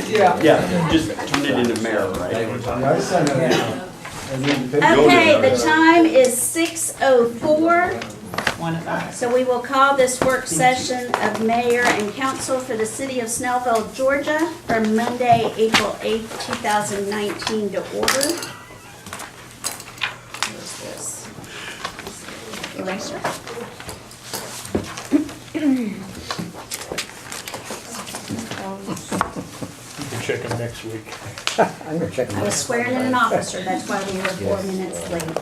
Yeah. Yeah, just turn it into mayor, right? I sent it. Okay, the time is 6:04. So we will call this work session of mayor and council for the city of Snellville, Georgia, for Monday, April 8th, 2019 to order. Where's this? Eraser? You can check them next week. I'm gonna check. I was swearing in an officer, that's why we were 4 minutes late.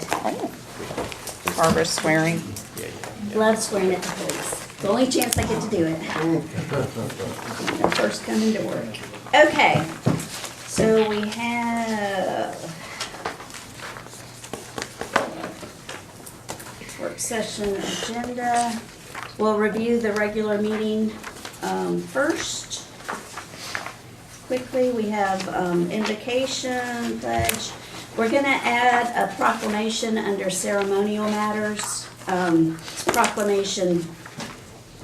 Barbara's swearing. Love swearing at the police. The only chance I get to do it. When I first come into work. Okay, so we have work session agenda. We'll review the regular meeting first. Quickly, we have invocation, pledge. We're gonna add a proclamation under ceremonial matters. Proclamation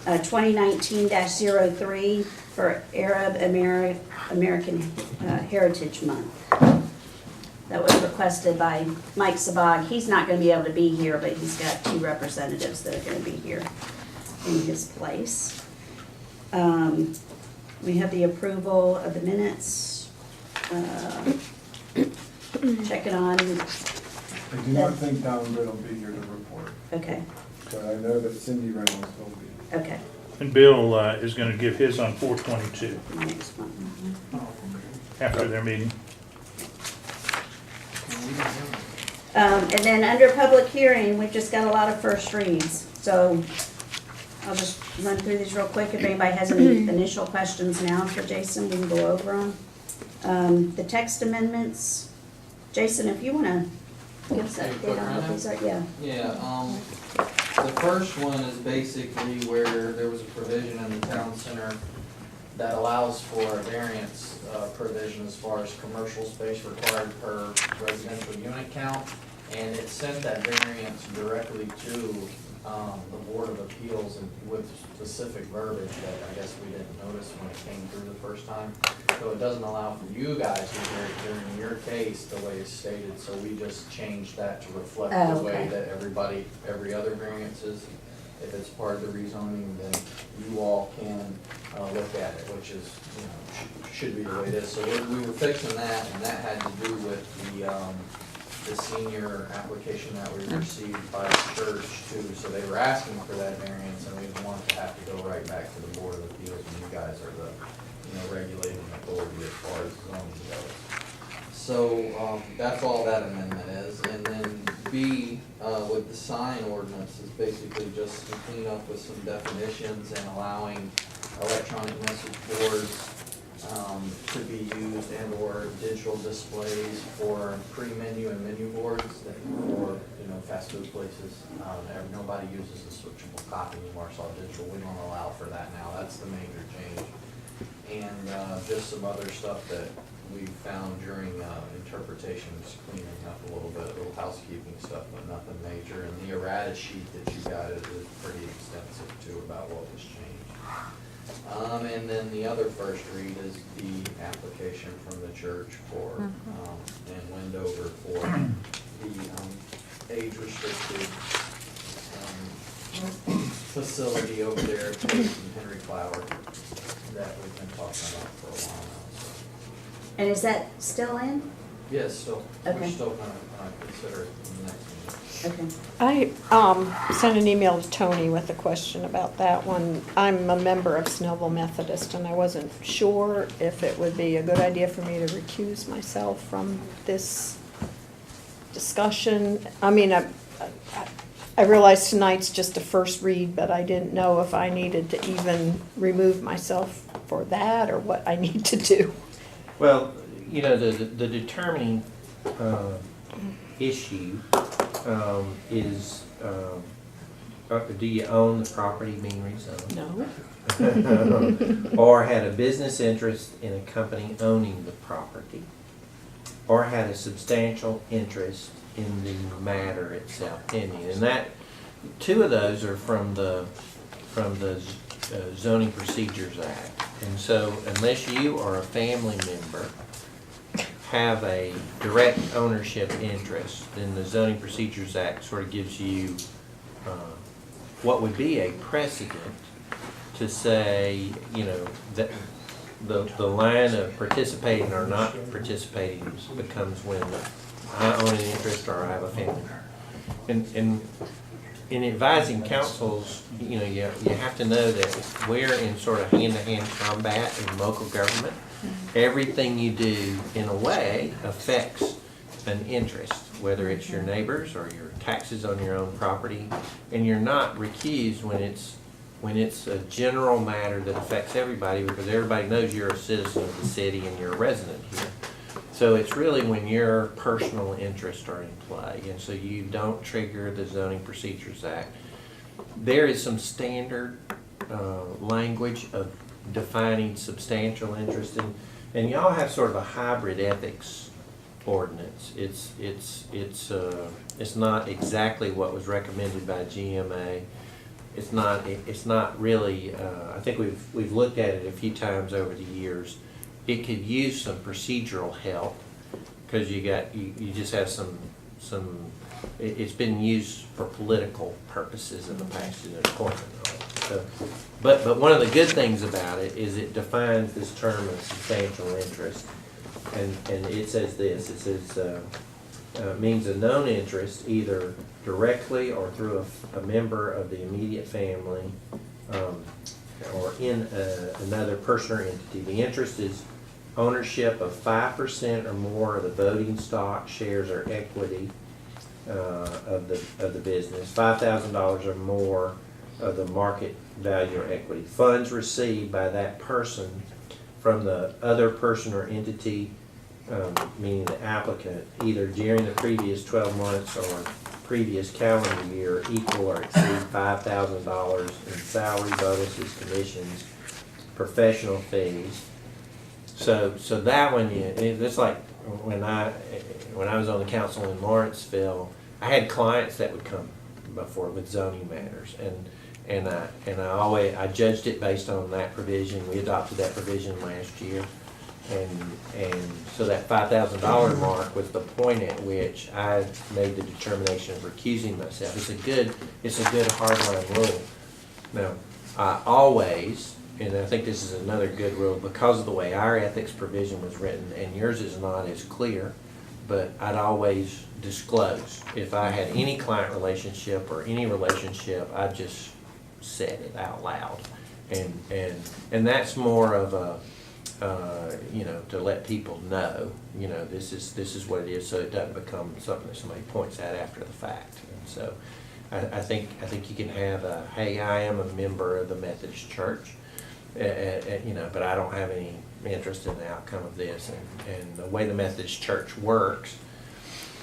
2019-03 for Arab American Heritage Month. That was requested by Mike Sabag. He's not gonna be able to be here, but he's got 2 representatives that are gonna be here in his place. We have the approval of the minutes. Check it on. I do not think Don Britt will be here to report, Okay, but I know that Cindy Reynolds will be. okay. And Bill is going to give his on 4/22 Next one. after their meeting. And then under public hearing, we've just got a lot of first reads. So I'll just run through these real quick. If anybody has any initial questions now for Jason, we can go over them. The text amendments, Jason, if you want to give us an update on what these are, yeah. Yeah, the first one is basically where there was a provision in the town center that allows for a variance provision as far as commercial space required per residential unit count. And it sent that variance directly to the Board of Appeals and with specific verbiage that I guess we didn't notice when it came through the first time. So it doesn't allow for you guys to hear it during your case the way it's stated, so we just changed that to reflect the way that every other variance is. If it's part of the rezoning, then you all can look at it, which is, you know, should be the way it is. So we were fixing that, and that had to do with the senior application that we received by the church too. So they were asking for that variance, and we didn't want to have to go right back to the Board of Appeals, and you guys are the, you know, regulating authority as far as zoning goes. So that's all that amendment is. And then B, with the sign ordinance, is basically just to clean up with some definitions and allowing electronic message boards to be used and or digital displays for pre-menu and menu boards that for, you know, fast food places. Nobody uses a switchable copy anymore, so digital, we don't allow for that now. That's the major change. And just some other stuff that we found during interpretations, cleaning up a little bit, little housekeeping stuff, but nothing major. And the errata sheet that you got is pretty extensive too about what was changed. And then the other first read is the application from the church for, and Wendover for the age-restricted facility over there at Henry Flower that we've been talking about for a while now. So. And is that still in? Yes, still, Okay. we're still gonna consider it in the next meeting. Okay. I sent an email to Tony with a question about that one. I'm a member of Snellville Methodist, and I wasn't sure if it would be a good idea for me to recuse myself from this discussion. I mean, I realize tonight's just a first read, but I didn't know if I needed to even remove myself for that or what I need to do. Well, you know, the determining issue is, do you own the property being rezoned? No. Or had a business interest in a company owning the property? Or had a substantial interest in the matter itself pending? And that, 2 of those are from the Zoning Procedures Act. And so unless you or a family member have a direct ownership interest, then the Zoning Procedures Act sort of gives you what would be a precedent to say, you know, that the line of participating or not participating becomes when I own an interest or I have a family. And in advising councils, you know, you have to know that we're in sort of hand-to-hand combat in local government. Everything you do, in a way, affects an interest, whether it's your neighbors or your taxes on your own property, and you're not recused when it's a general matter that affects everybody, because everybody knows you're a citizen of the city and you're a resident here. So it's really when your personal interests are in play, and so you don't trigger the Zoning Procedures Act. There is some standard language of defining substantial interest, and y'all have sort of a hybrid ethics ordinance. It's not exactly what was recommended by GMA. It's not really. I think we've looked at it a few times over the years. It could use some procedural help because you just have some. It's been used for political purposes in the past in the appointment. So, but one of the good things about it is it defines this term of substantial interest, and it says this. It says means a known interest either directly or through a member of the immediate family or in another person or entity. The interest is ownership of 5% or more of the voting stock, shares, or equity of the business, $5,000 or more of the market value or equity. Funds received by that person from the other person or entity, meaning the applicant, either during the previous 12 months or previous calendar year, equal or exceed $5,000 in salary, bonuses, commissions, professional fees. So that one, it's like when I was on the council in Lawrenceville, I had clients that would come before with zoning matters, and I judged it based on that provision. We adopted that provision last year, and so that $5,000 mark was the point at which I made the determination of recusing myself. It's a good hardline rule. Now, I always, and I think this is another good rule because of the way our ethics provision was written, and yours is not as clear, but I'd always disclose. If I had any client relationship or any relationship, I'd just said it out loud. And that's more of a, to let people know, this is what it is, so it doesn't become something that somebody points at after the fact. And so I think you can have hey, I am a member of the Methodist Church, but I don't have any interest in the outcome of this. And the way the Methodist Church works,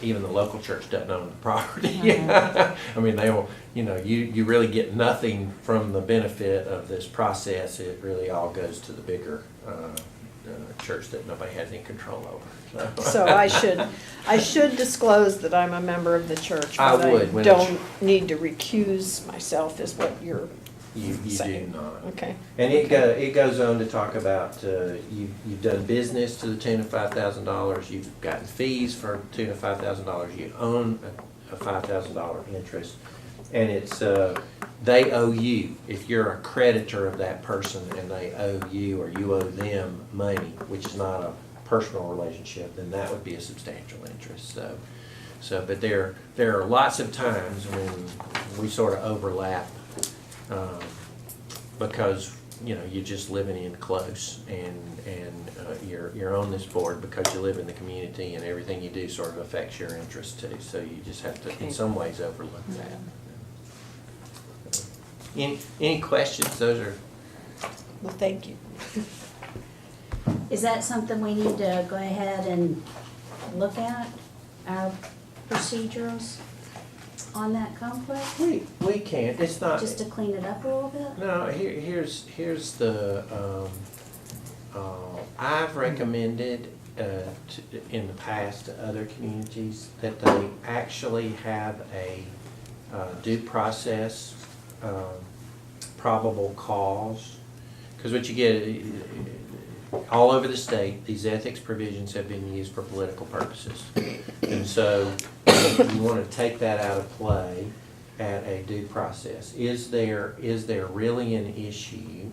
even the local church doesn't own the property. I mean, they will, you really get nothing from the benefit of this process. It really all goes to the bigger church that nobody has any control over. So I should disclose that I'm a member of the church, I but would, I when don't need to recuse myself, is what you're You saying. do not. Okay. And it goes on to talk about you've done business to the tune of $5,000. You've gotten fees for the tune of $5,000. You own a $5,000 interest, and it's they owe you. If you're a creditor of that person and they owe you or you owe them money, which is not a personal relationship, then that would be a substantial interest. But there are lots of times when we sort of overlap. Because you're just living in close, and you're on this board because you live in the community, and everything you do sort of affects your interest too. So you just have to, in some ways, overlook that. Any questions? Those are. Well, thank you. Is that something we need to go ahead and look at, our procedures on that complex? We can't. It's not. Just to clean it up a little bit? No. Here's the. I've recommended in the past to other communities that they actually have a due process probable cause, because what you get, all over the state, these ethics provisions have been used for political purposes. And so you want to take that out of play at a due process. Is there really an issue?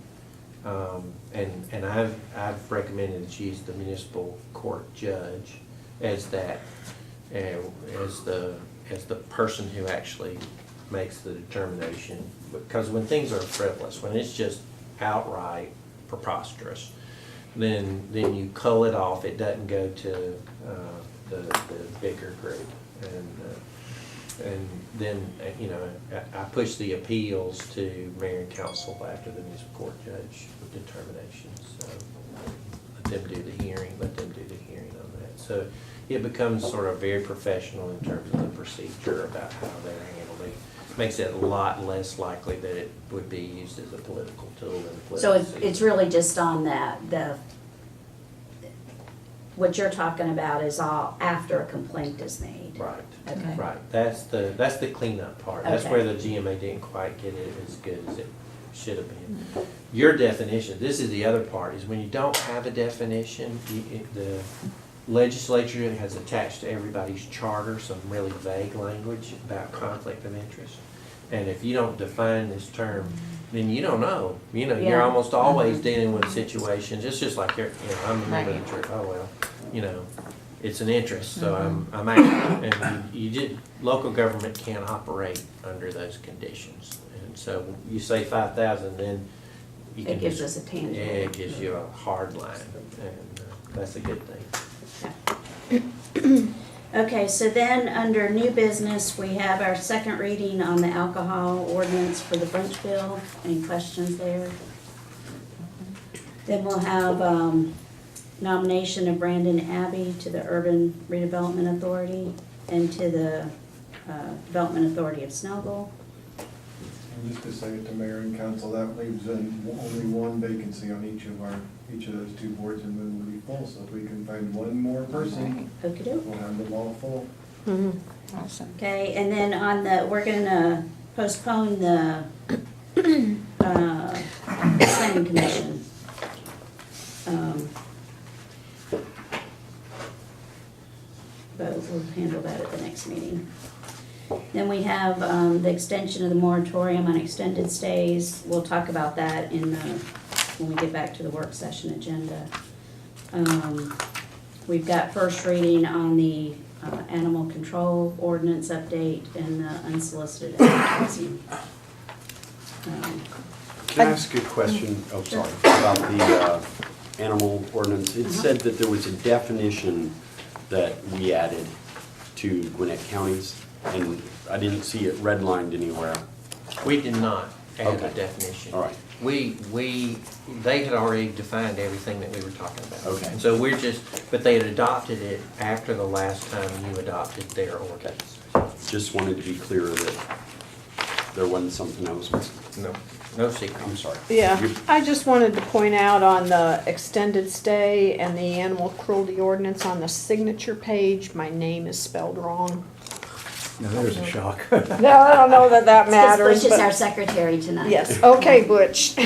And I've recommended that you use the municipal court judge as that, as the person who actually makes the determination. Because when things are frivolous, when it's just outright preposterous, then you cull it off. It doesn't go to the bigger group, and then I push the appeals to mayor and council after the municipal court judge determinations. So let them do the hearing. Let them do the hearing on that. So it becomes sort of very professional in terms of the procedure about how they're handled. It makes it a lot less likely that it would be used as a political tool in political. So it's really just on that, what you're talking about is all after a complaint is made. Right. Okay. Right. That's the cleanup part. That's Okay. where the GMA didn't quite get it as good as it should have been. Your definition, this is the other part, is when you don't have a definition, the legislature has attached to everybody's charter some really vague language about conflict of interest. And if you don't define this term, then you don't know. You're Yeah. almost always dealing with situations. It's just like I'm a member of the church. Oh well, it's an interest, so I'm out. And local government can't operate under those conditions. And so you say 5,000, then you can It gives us a tangible. Yeah, it gives you a hard line, and that's a good thing. Okay, so then, under new business, we have our second reading on the alcohol ordinance for the Bunch Bill. Any questions there? Then we'll have nomination of Brandon Abbey to the Urban Redevelopment Authority and to the Development Authority of Snellville. And just to say it to mayor and council, that leaves only one vacancy on each of those two boards, and then we'll be full. So if we can find one more person, Okey-doke. we'll have them all full. Awesome. Okay, and then we're gonna postpone the planning commission. But we'll handle that at the next meeting. Then we have the extension of the moratorium on extended stays. We'll talk about that when we get back to the work session agenda. We've got first reading on the animal control ordinance update and the unsolicited advertising. Can I ask a question, sorry, about the animal ordinance? It said that there was a definition that we added to Gwinnett counties, and I didn't see it redlined anywhere. We did not add a Okay. definition. All right. They had already defined everything that we were talking about. Okay. And so but they had adopted it after the last time you adopted their ordinance. Just wanted to be clear that there wasn't something I was missing. No secret. I'm sorry. Yeah, You- I just wanted to point out on the extended stay and the animal cruelty ordinance on the signature page, my name is spelled wrong. Now, there's a shock. No, I don't know that Because matters, Butch is our but, secretary tonight. yes, okay, Butch.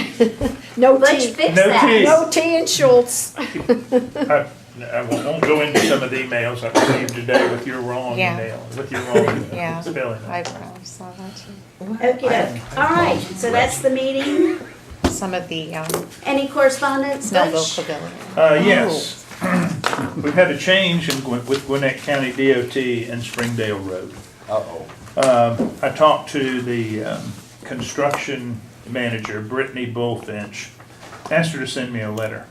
No Butch, T, fix No that. T. no T in Schultz. I won't go into some of the emails I received today with your wrong Yeah. email, with your wrong Yeah. spelling. I saw that too. Okey-doke. All right, so that's the meeting. Some of the Any correspondence, Snellville Butch? Pavilion. Yes. We've had a change with Gwinnett County DOT and Springdale Road. Uh-oh. I talked to the construction manager, Brittany Bullfinch, asked her to send me a letter.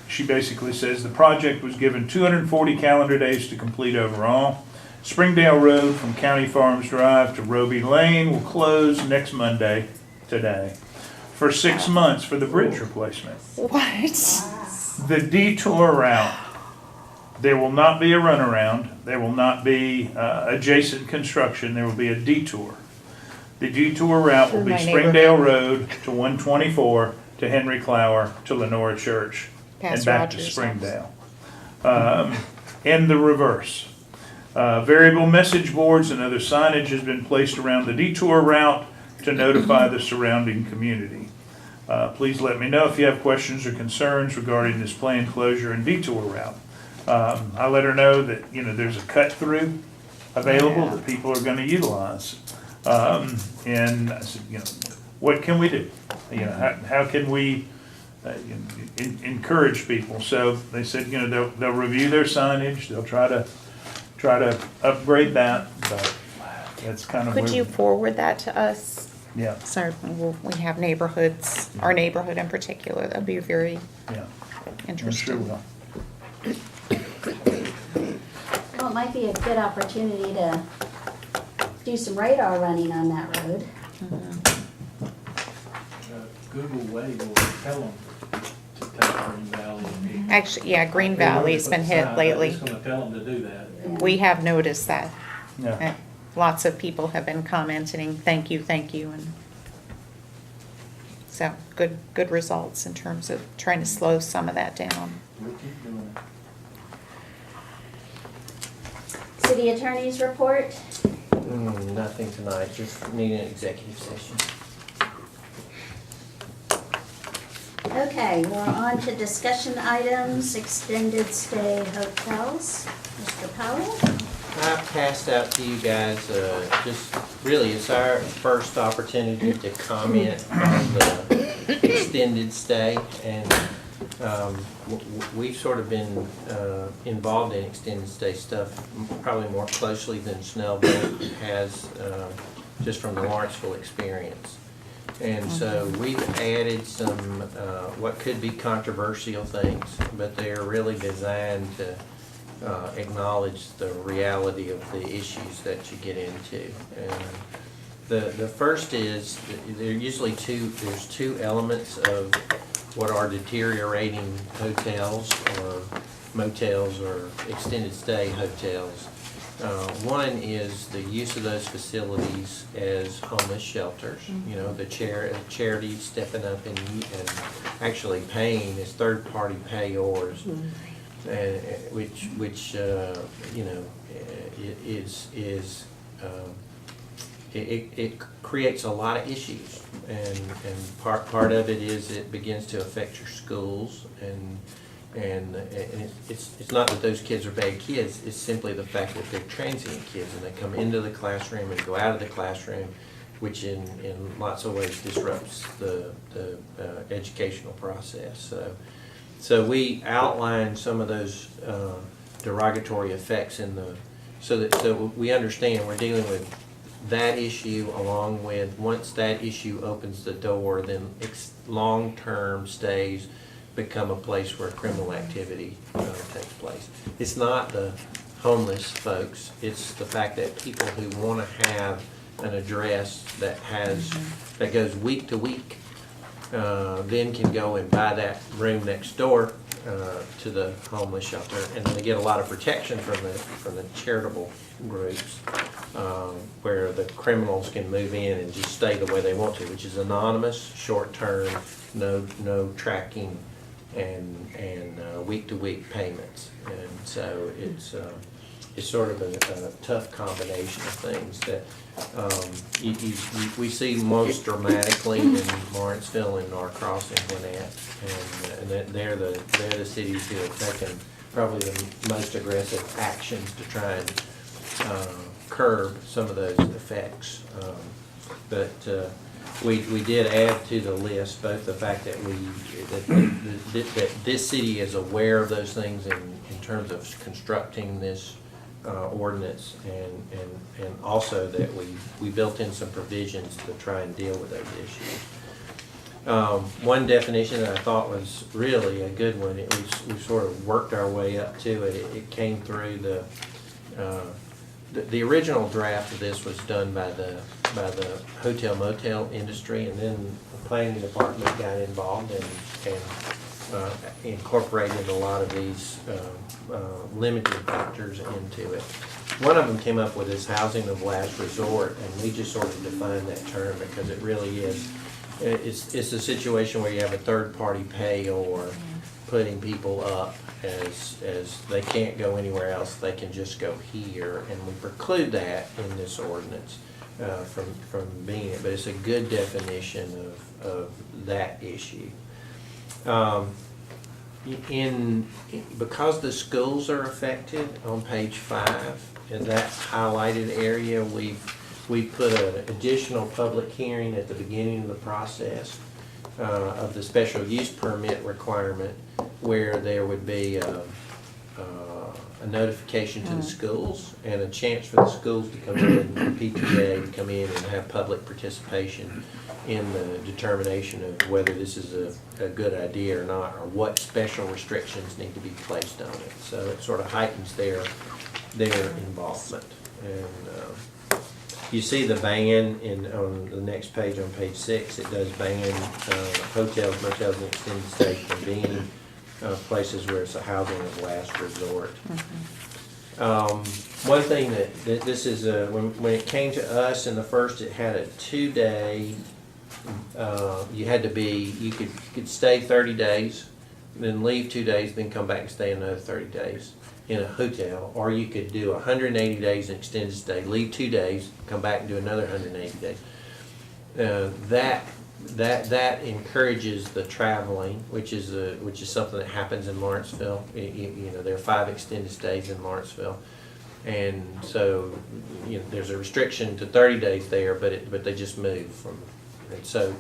She basically says the project was given 240 calendar days to complete overall. Springdale Road from County Farms Drive to Roby Lane will close next Monday, today, for 6 months for the bridge replacement. What? The detour route, there will not be a runaround, there will not be adjacent construction, there will be a detour. The detour route will Through be my Springdale Road to 124 to Henry Clower to Lenora Church and Past back to Rogers' Springdale. In the reverse. Variable message boards and other signage has been placed around the detour route to notify the surrounding community. Please let me know if you have questions or concerns regarding this planned closure and detour route. I let her know that, you know, there's a cut through available that people are gonna utilize. And I said, you know, what can we do? You know, how can we encourage people? So they said, you know, they'll review their signage, they'll try to upgrade that, but that's kind of where. Could you forward that to us? Yeah, So we have neighborhoods, our neighborhood in particular, that'd be very yeah, I sure interesting. will. Well, it might be a good opportunity to do some radar running on that road. Google Way will tell them to take Green Valley. Actually, yeah, Green Valley's been hit lately. It's gonna tell them to do that. We have noticed that. Yeah, Lots of people have been commenting, thank you, and so, good results in terms of trying to slow some of that down. We'll keep doing it. City Attorney's report. Nothing tonight, just need an executive session. Okay, we're on to discussion items, extended stay hotels. Mr. Powell? I passed out to you guys, just really, it's our first opportunity to comment on the extended stay. And we've sort of been involved in extended stay stuff probably more closely than Snellville has, just from the Lawrenceville experience. And so we've added some, what could be controversial things, but they're really designed to acknowledge the reality of the issues that you get into. And the first is, there are usually there's two elements of what are deteriorating hotels or motels or extended stay hotels. One is the use of those facilities as homeless shelters. You know, the charity stepping up and actually paying as third-party payors, which you know, it creates a lot of issues, and part of it is it begins to affect your schools, and it's not that those kids are bad kids, it's simply the fact that they're transient kids and they come into the classroom and go out of the classroom, which in lots of ways disrupts the educational process. So we outlined some of those derogatory effects so we understand we're dealing with that issue, along with, once that issue opens the door, then long-term stays become a place where criminal activity takes place. It's not the homeless folks, it's the fact that people who want to have an address that goes week to week, then can go and buy that room next door to the homeless shelter, and they get a lot of protection from the charitable groups, where the criminals can move in and just stay the way they want to, which is anonymous, short-term, no tracking, and week-to-week payments. And so it's sort of a tough combination of things that we see most dramatically in Lawrenceville and Norcross and Gwinnett, and they're the cities who have taken probably the most aggressive actions to try and curb some of those effects. But we did add to the list both the fact that that this city is aware of those things in terms of constructing this ordinance, and also that we built in some provisions to try and deal with those issues. One definition that I thought was really a good one, we sort of worked our way up to it. It came through the original draft of this was done by the hotel motel industry, and then the planning department got involved and incorporated a lot of these limiting factors into it. One of them came up with this housing of last resort, and we just sort of defined that term because it really is. It's a situation where you have a third-party payor putting people up as they can't go anywhere else, they can just go here, and we preclude that in this ordinance. from being it, but it's a good definition of that issue. Because the schools are affected on page 5, in that highlighted area, we put an additional public hearing at the beginning of the process of the special use permit requirement, where there would be a notification to the schools and a chance for the schools to come in, the PTA to come in and have public participation in the determination of whether this is a good idea or not, or what special restrictions need to be placed on it. So it sort of heightens their involvement. And you see the ban on the next page, on page 6, it does ban hotels, motels, and extended stay from being places where it's a housing of last resort. One thing that this is, when it came to us in the first, it had a 2-day, you could stay 30 days, then leave 2 days, then come back and stay another 30 days in a hotel, or you could do 180 days in extended stay, leave 2 days, come back and do another 180 days. That encourages the traveling, which is something that happens in Lawrenceville. There are 5 extended stays in Lawrenceville, and so there's a restriction to 30 days there, but they just move from. And so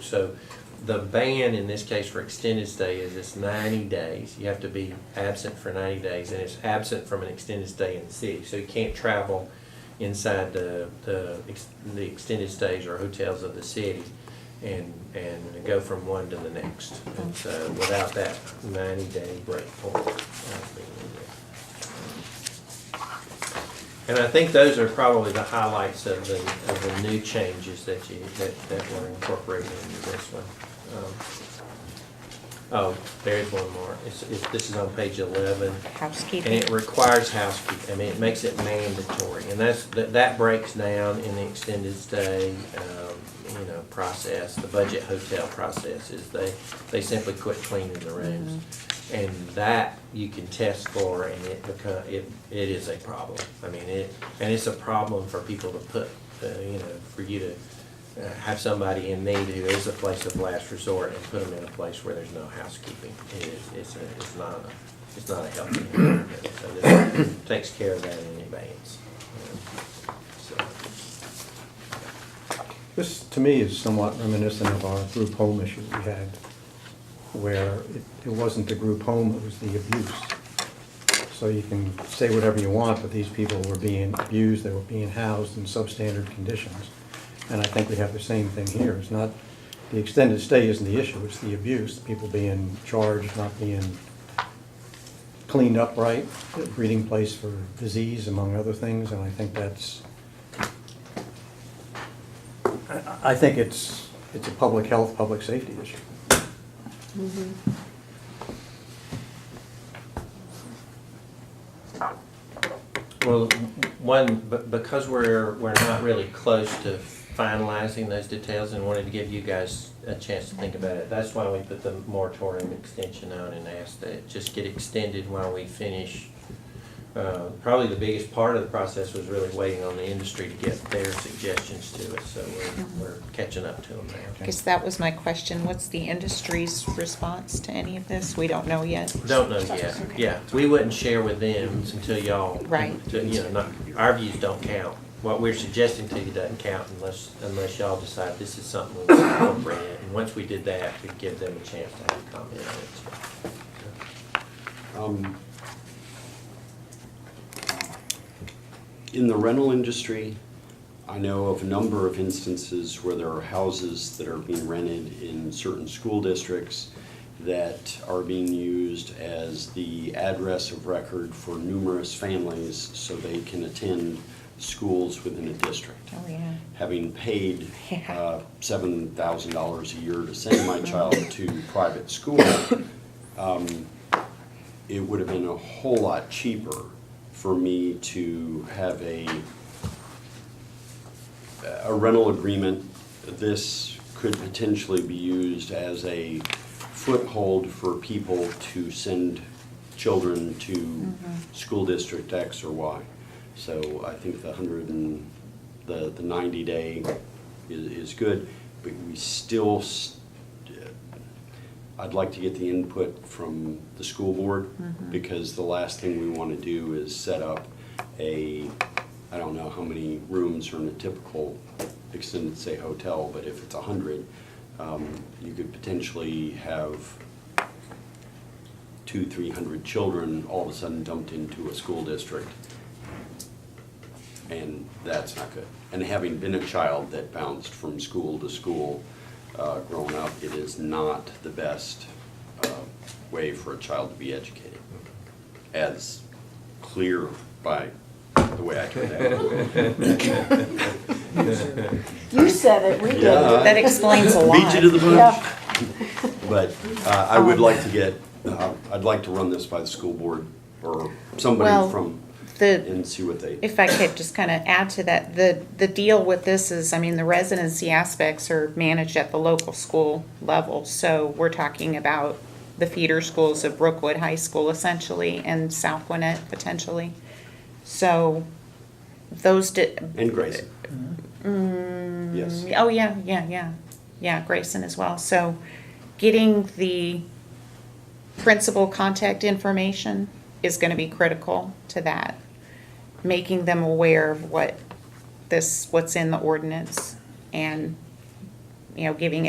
the ban in this case for extended stay is it's 90 days. You have to be absent for 90 days, and it's absent from an extended stay in the city, so you can't travel inside the extended stays or hotels of the city and go from one to the next. And so without that 90-day break point. And I think those are probably the highlights of the new changes that were incorporated into this one. There's one more. This is on page 11. Housekeeping. And it requires housekeeping. I mean, it makes it mandatory, and that breaks down in the extended stay process. The budget hotel process is they simply quit cleaning the rooms, and that you can test for, and it is a problem. I mean, it's a problem for people to put, for you to have somebody in need who is a place of last resort and put them in a place where there's no housekeeping. It's not a healthy environment. So this takes care of that in advance. This, to me, is somewhat reminiscent of our group home issue we had, where it wasn't the group home, it was the abuse. So you can say whatever you want, but these people were being abused, they were being housed in substandard conditions. And I think we have the same thing here. It's not, the extended stay isn't the issue, it's the abuse, the people being charged, not being cleaned up right, a breeding place for disease, among other things, and I think that's, I think it's a public health, public safety issue. Well, because we're not really close to finalizing those details and wanted to give you guys a chance to think about it, that's why we put the moratorium extension on and asked that it just get extended while we finish. Probably the biggest part of the process was really waiting on the industry to get their suggestions to it, so we're catching up to them now. I guess that was my question. What's the industry's response to any of this? We don't know yet. Don't know yet. Yeah, we wouldn't share with them until y'all. Right. Our views don't count. What we're suggesting to you doesn't count unless y'all decide this is something we want to incorporate. And once we did that, we'd give them a chance to have a comment on it. In the rental industry, I know of a number of instances where there are houses that are being rented in certain school districts that are being used as the address of record for numerous families so they can attend schools within a district. Oh, yeah. Having paid $7,000 a year to send my child to private school, it would have been a whole lot cheaper for me to have a rental agreement. This could potentially be used as a foothold for people to send children to school district X or Y. So I think the $120 the 90-day is good, but we still, I'd like to get the input from the school board, because the last thing we want to do is set up I don't know how many rooms are in a typical extended stay hotel, but if it's 100, you could potentially have 200-300 children all of a sudden dumped into a school district. And that's not good. And having been a child that bounced from school to school growing up, it is not the best way for a child to be educated, as clear by the way I turned out. You said it, we did. Yeah. That explains a lot. Beat you to the punch. Yeah. But I would like to get, I'd like to run this by the school board or somebody Well, from, The, and see what they. if I could just kind of add to that, the deal with this is, I mean, the residency aspects are managed at the local school level. So we're talking about the feeder schools of Brookwood High School essentially and South Gwinnett potentially. So those did. And Grayson. Yes. Oh, yeah, Grayson as well. So getting the principal contact information is going to be critical to that. Making them aware of what's in the ordinance and, getting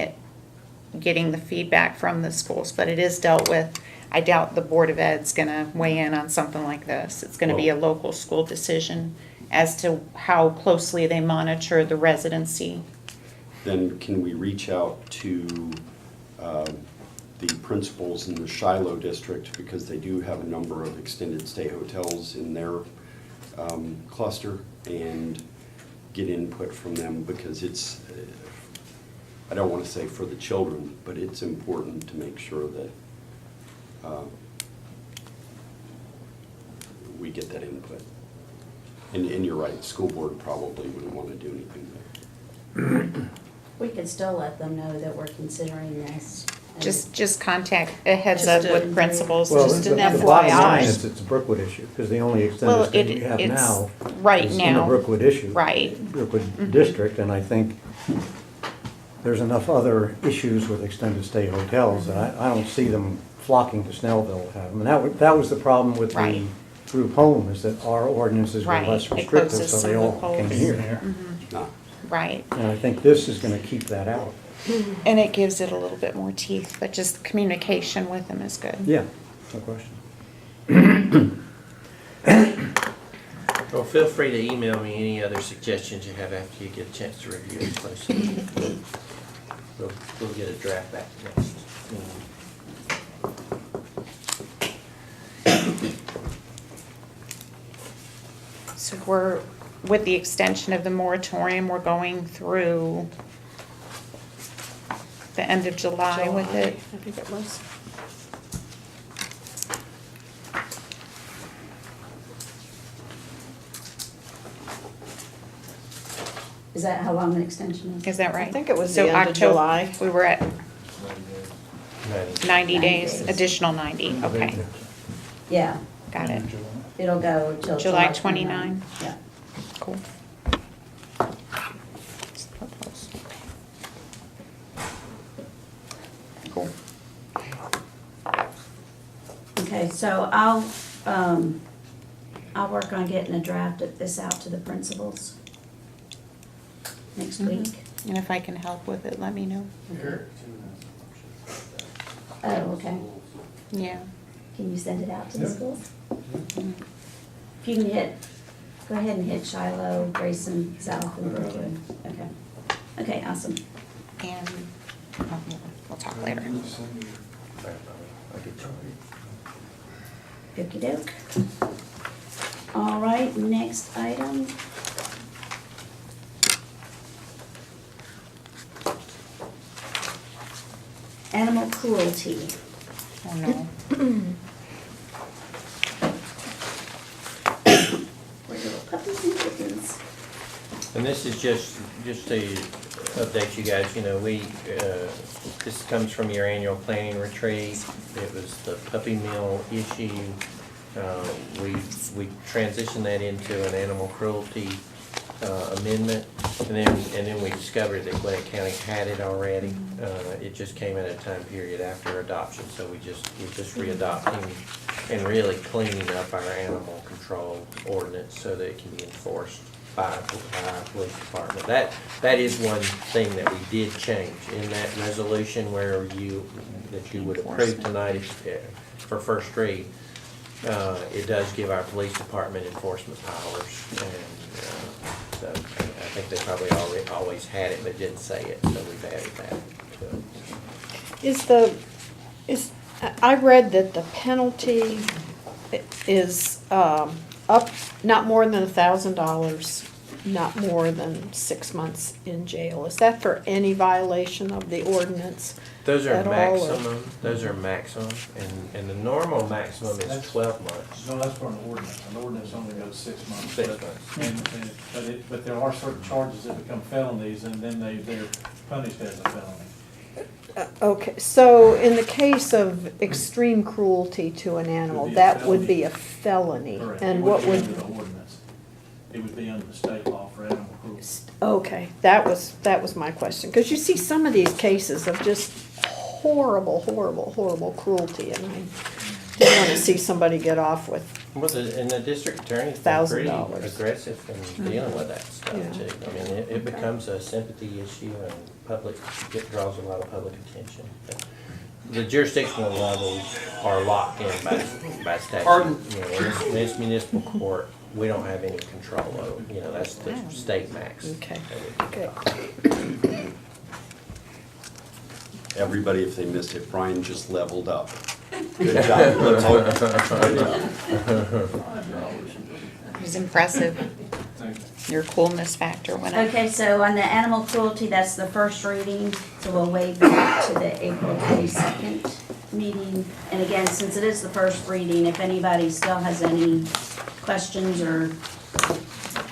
the feedback from the schools. But it is dealt with. I doubt the Board of Ed's going to weigh in on something like this. It's going to be a local school decision as to how closely they monitor the residency. Then can we reach out to the principals in the Shiloh district, because they do have a number of extended stay hotels in their cluster, and get input from them, because it's, I don't want to say for the children, but it's important to make sure that we get that input. And you're right, school board probably wouldn't want to do anything there. We could still let them know that we're considering this. and- Just contact a heads Just up a- with principals. Well, Just the an the bottom FYI. line is it's a Brookwood issue, because the only Well, extended stay we have it's now right is in now. the Brookwood issue. Right. Brookwood district, and I think there's enough other issues with extended stay hotels that I don't see them flocking to Snellville to have them. And that was the problem with the Right. group home, is that our ordinances were Right. less It restrictive, closes so some they all loopholes. came here. No. Right. And I think this is gonna keep that out. And it gives it a little bit more teeth, but just communication with them is good. Yeah, no question. Well, feel free to email me any other suggestions you have after you get a chance to review it closely. We'll get a draft back next meeting. So we're, with the extension of the moratorium, we're going through the end of July with it. I think it was. Is that how long an extension is? Is that right? I think it was So the end of October- July. We were at 90 90 days, days. additional 90, okay, Yeah, got it. it'll go till July July 29. 29. Yeah. Cool. Cool. Okay, so I'll work on getting a draft of this out to the principals next week. And if I can help with it, let me know. Oh, okay. Yeah. Can you send it out to the Yeah. schools? If you can go ahead and hit Shiloh, Grayson, South, and Brookwood. Okay. Okay, awesome. And we'll talk later. Okey doke. All right, next item. Animal cruelty. Oh, no. We're little puppies and kittens. And this is just to update you guys, this comes from your annual planning retreat. It was the puppy mill issue. We transitioned that into an animal cruelty amendment, and then we discovered that Gwinnett County had it already. It just came at a time period after adoption, so we're just re-adopting and really cleaning up our animal control ordinance so that it can be enforced by our police department. That is one thing that we did change in that resolution where that you would approve tonight for first read. It does give our police department enforcement powers, and so I think they probably always had it but didn't say it, so we've added that to it. I read that the penalty is up not more than $1,000, not more than 6 months in jail. Is that for any violation of the ordinance? Those are at all, or- maximum, those are maximum, and the normal maximum is That's- 12 months. No, that's for an ordinance. An ordinance only goes 6 months. 6 but- months. But there are certain charges that become felonies, and then they're punished as a felony. Okay, so in the case of extreme cruelty to an animal, Would be a that would felony. be a felony. Correct. And It what wouldn't would, be under the ordinance. It would be under the state law for animal cruelty. okay, that was my question. Because you see some of these cases of just horrible cruelty, and I didn't want to see somebody get off with, And the district attorney's been pretty $1,000. aggressive in dealing with that stuff Yeah. too. I mean, it becomes a sympathy issue and it draws a lot of public attention. But the jurisdictional levels are locked in by statute. Pardon? You know, in this municipal court, we don't have any control over, that's the state max. okay, that we okay. can talk. Everybody, if they missed it, Brian just leveled up. Good job. Let's hope. Good job. It was impressive. Your coolness factor went up. Okay, so on the animal cruelty, that's the first reading, so we'll waive that to the April 22nd meeting. And again, since it is the first reading, if anybody still has any questions or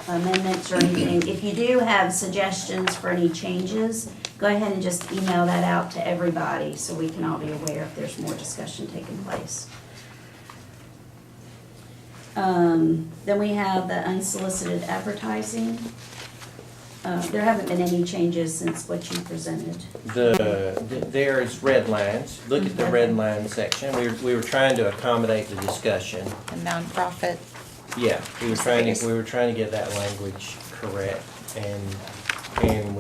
amendments or anything, if you do have suggestions for any changes, go ahead and just email that out to everybody so we can all be aware if there's more discussion taking place. Then we have the unsolicited advertising. There haven't been any changes since what you presented. There is red lines. Look at the red line section. We were trying to accommodate the discussion. The nonprofit. Yeah, we were trying to get that language correct, and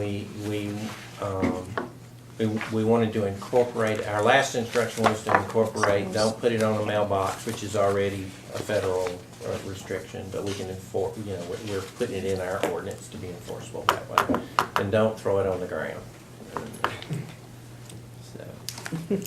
we wanted to incorporate, our last instruction was to incorporate, don't put it on a mailbox, which is already a federal restriction, but we can enforce, we're putting it in our ordinance to be enforceable that way. And don't throw it on the ground. So,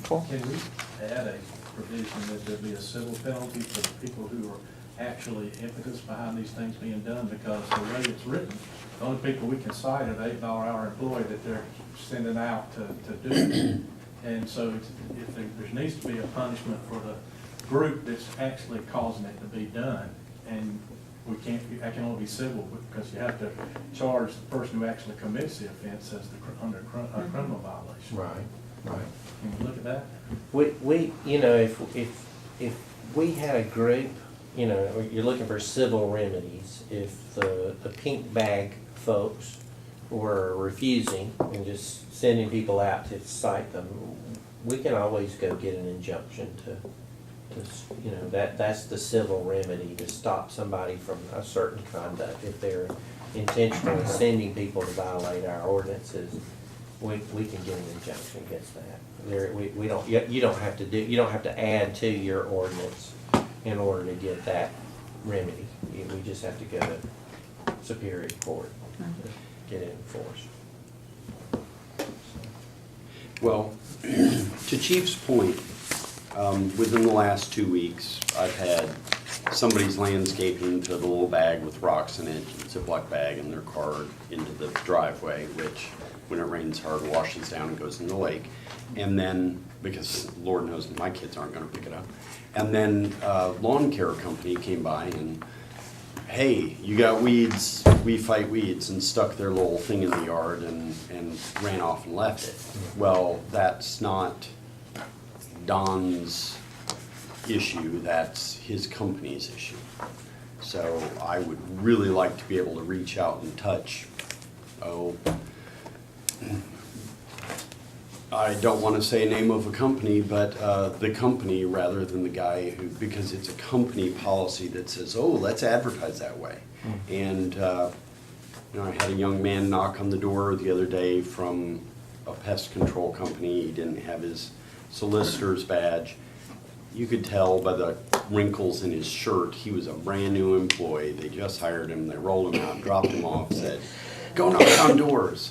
Cool. Can we add a provision that there be a civil penalty for the people who are actually impetus behind these things being done? Because the way it's written, the only people we can cite are the $8 hour employee that they're sending out to do it. And so if there needs to be a punishment for the group that's actually causing it to be done, and that can only be civil, because you have to charge the person who actually commits the offense as under a criminal violation. right. Can we look at that? If we had a group, you're looking for civil remedies, if the pink bag folks were refusing and just sending people out to cite them, we can always go get an injunction that's the civil remedy to stop somebody from a certain conduct. If they're intentionally sending people to violate our ordinances, we can get an injunction against that. You don't have to add to your ordinance in order to get that remedy. We just have to go to Superior Court to get it enforced. Well, to Chief's point, within the last 2 weeks, I've had somebody's landscaping to the little bag with rocks in it, Ziploc bag in their car into the driveway, which when it rains hard washes down and goes in the lake. And then, because Lord knows my kids aren't gonna pick it up. And then lawn care company came by and, hey, you got weeds, we fight weeds, and stuck their little thing in the yard and ran off and left it. Well, that's not Don's issue, that's his company's issue. So I would really like to be able to reach out and touch, I don't want to say a name of a company, but the company rather than the guy who, because it's a company policy that says, oh, let's advertise that way. And, I had a young man knock on the door the other day from a pest control company. He didn't have his solicitor's badge. You could tell by the wrinkles in his shirt, he was a brand new employee. They just hired him, they rolled him out, dropped him off, said, go knock on doors.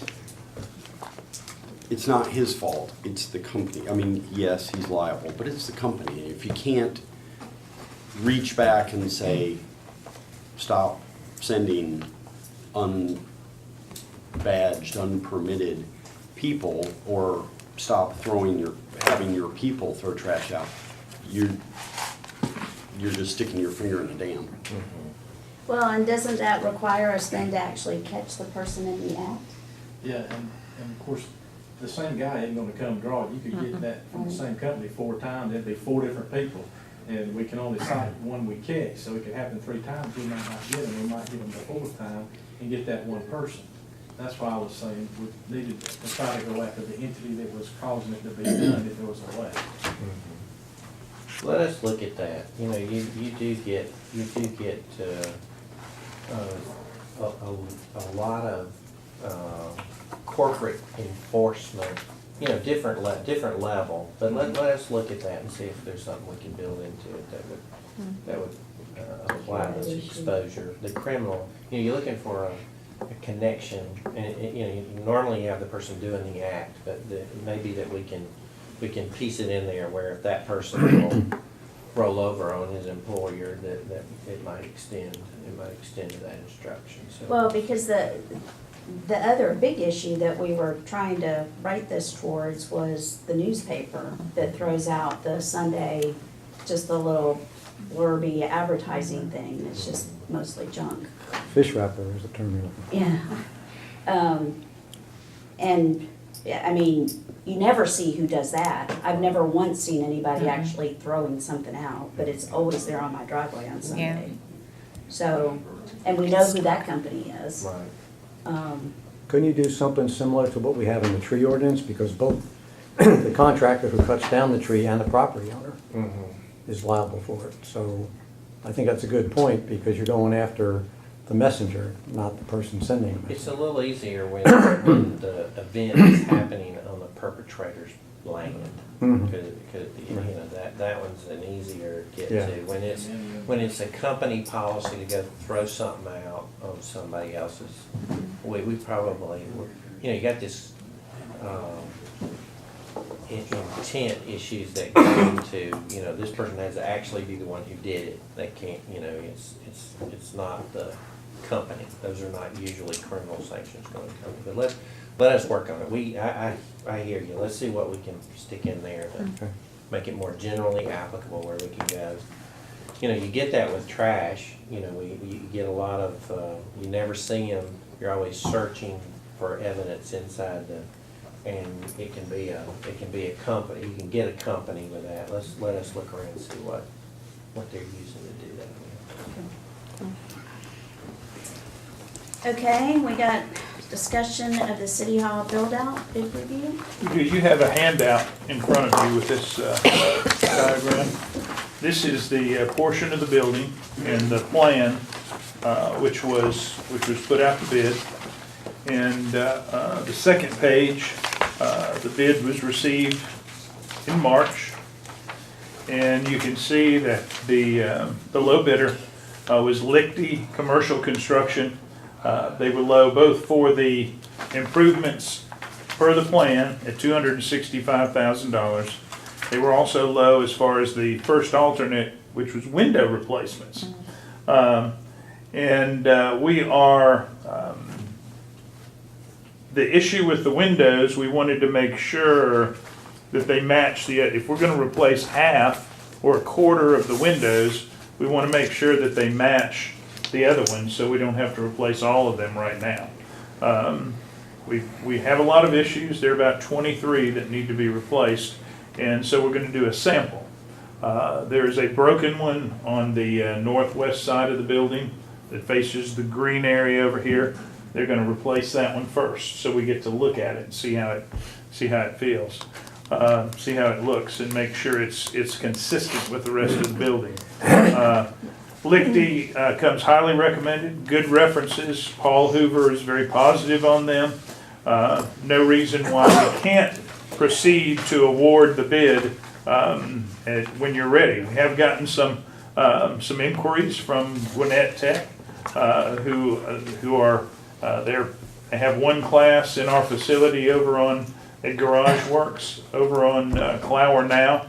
It's not his fault, it's the company. I mean, yes, he's liable, but it's the company. If you can't reach back and say, stop sending unbadged, unpermitted people, or stop having your people throw trash out, you're just sticking your finger in a dam. Well, and doesn't that require us then to actually catch the person in the act? Yeah, and of course, the same guy isn't gonna come draw it. You could get that from the same company 4 times, it'd be 4 different people. And we can only cite one we catch, so it could happen 3 times, we might not get them, we might get them the 4th time and get that one person. That's why I was saying we needed to try to go after the entity that was causing it to be done if there was a way. Let us look at that. You do get a lot of corporate enforcement, different level. But let us look at that and see if there's something we can build into it that would apply this exposure. The criminal, you're looking for a connection, and normally you have the person doing the act, but maybe that we can piece it in there where if that person will roll over on his employer, that it might extend to that instruction. So. Well, because the other big issue that we were trying to write this towards was the newspaper that throws out the Sunday, just the little blurby advertising thing. It's just mostly junk. Fish wrapper is the term you're looking for. Yeah. And, yeah, I mean, you never see who does that. I've never once seen anybody actually throwing something out, but it's always there on my driveway on Sunday. So, and we know who that company is. Right. Couldn't you do something similar to what we have in the tree ordinance? Because both the contractor who cuts down the tree and the property owner is liable for it. So I think that's a good point, because you're going after the messenger, not the person sending the message. It's a little easier when the event is happening on the perpetrator's land. Because that one's an easier get Yeah. to. When it's a company policy to go throw something out on somebody else's, we probably, you got this intent issues that go into, this person has to actually be the one who did it. They can't, it's not the company. Those are not usually criminal sanctions going to come. But let us work on it. I hear you. Let's see what we can stick in there to make it more generally applicable where we can go. You get that with trash. You get a lot of, you never see them. You're always searching for evidence inside and it can be a company. You can get a company with that. Let us look around and see what they're using to do that with. Okay, we got discussion of the City Hall build-out bid review. You have a handout in front of you with this diagram. This is the portion of the building and the plan, which was put out to bid. And the second page, the bid was received in March. And you can see that the low bidder was Lichty Commercial Construction. They were low both for the improvements per the plan at $265,000. They were also low as far as the first alternate, which was window replacements. We are, the issue with the windows, we wanted to make sure that they match if we're going to replace half or a quarter of the windows, we want to make sure that they match the other ones so we don't have to replace all of them right now. We have a lot of issues. There are about 23 that need to be replaced, and so we're going to do a sample There is a broken one on the northwest side of the building that faces the green area over here. They're gonna replace that one first, so we get to look at it and see how it feels. See how it looks and make sure it's consistent with the rest of the building. Lichty comes highly recommended, good references. Paul Hoover is very positive on them. No reason why we can't proceed to award the bid when you're ready. We have gotten some inquiries from Gwinnett Tech, who are they have one class in our facility over at Garage Works over on Clower now.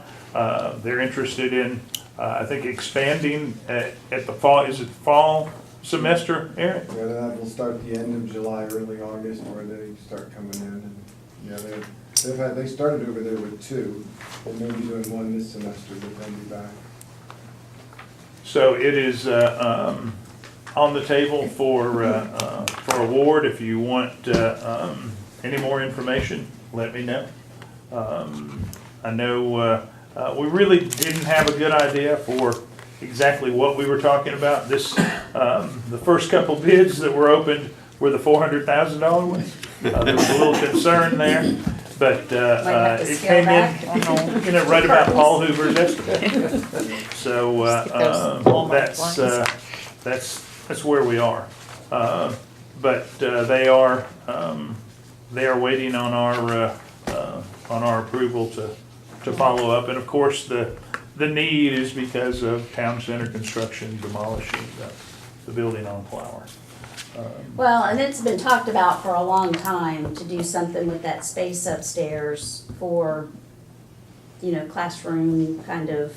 They're interested in, I think, expanding at the fall. Is it fall semester, Eric? Yeah, that will start the end of July, early August, where they start coming in. And yeah, they started over there with 2. They may be doing 1 this semester, but they'll be back. So it is on the table for award. If you want any more information, let me know. I know we really didn't have a good idea for exactly what we were talking about. This the first couple bids that were opened were the $400,000 ones. There was a little concern there, but Might have to it scale came back. in right about Paul Hoover's estimate. So that's where we are. But they are waiting on our approval to follow up. And of course, the need is because of town center construction demolishing the building on Flower. Well, and it's been talked about for a long time to do something with that space upstairs for, classroom kind of